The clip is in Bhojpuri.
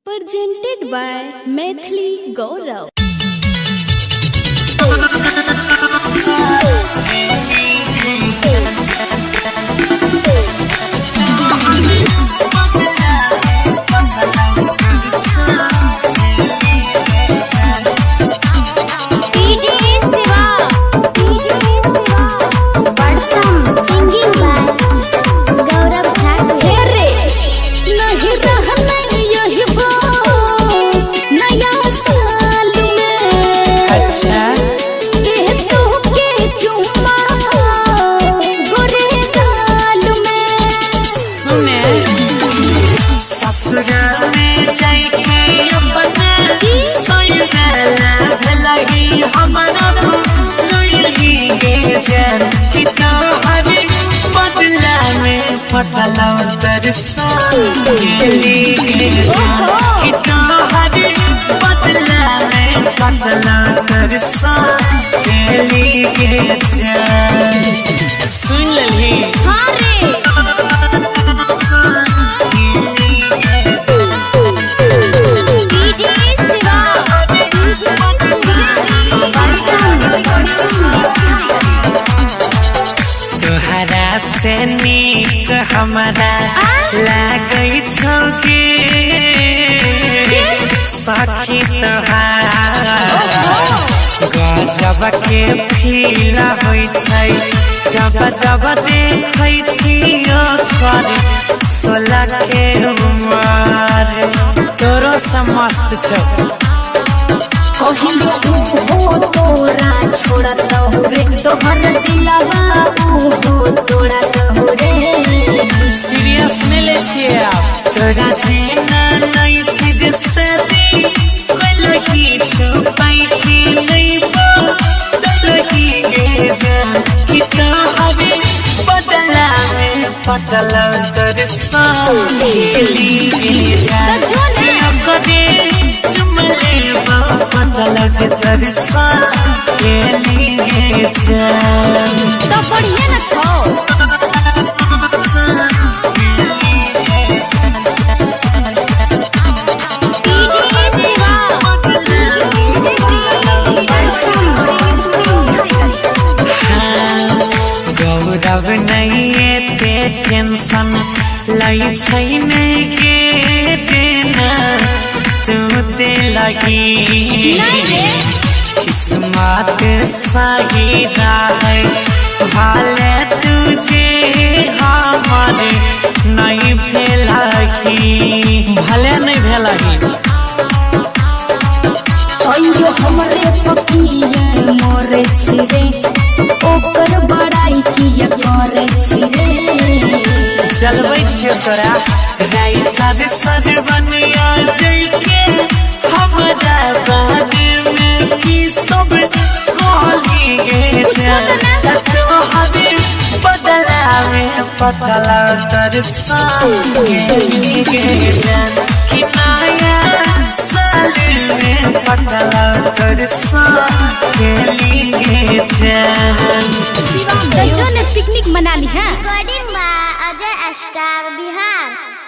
Presented by Maithili Gaurav. पटला तरसा के लिए कितना हरी बदला में पटला तरसा के लिए सुन ली हाँ रे तोहरा से नीक हमारा लागै छौ के सखी तोहारा गजब के फील होइ छै जब जब देखै छी ओकर 16 के उमर तोरो से मस्त छौ कहिलो हो तोरा छोड़त हो रे तोहर दिलवा हो तोड़त हो रे सीरियस में ले छिए आप तोरा जीना नहीं छी जिससे दी कोई लगी छुपाई की नहीं लगी गे जान कि तोहरे बदला में पटला तरसा खेली गे जान कदे चुमले पटला जे तरसा खेली गे जान तो बढ़िया न छौ गौरव नहीं एते टेंशन लै छै नहीं के जेना तू दे लगी किस्मत सही है भाले तुझे हमारे नहीं भेलही भले नहीं भेलही अयो हमरे पकिए मोरे छिरे ओकर बड़ाई किया करे छिरे चलबै छियो तोरा राइटर सरवनिया जइके हमरा बाद में की सब कहली गे जान तोहरे बदला में पटला तरसा गेली गे जान कि नया साल में पटला तरसा गेली गे जान तो जो ने पिकनिक मना ली है recording by Ajay star Bihar.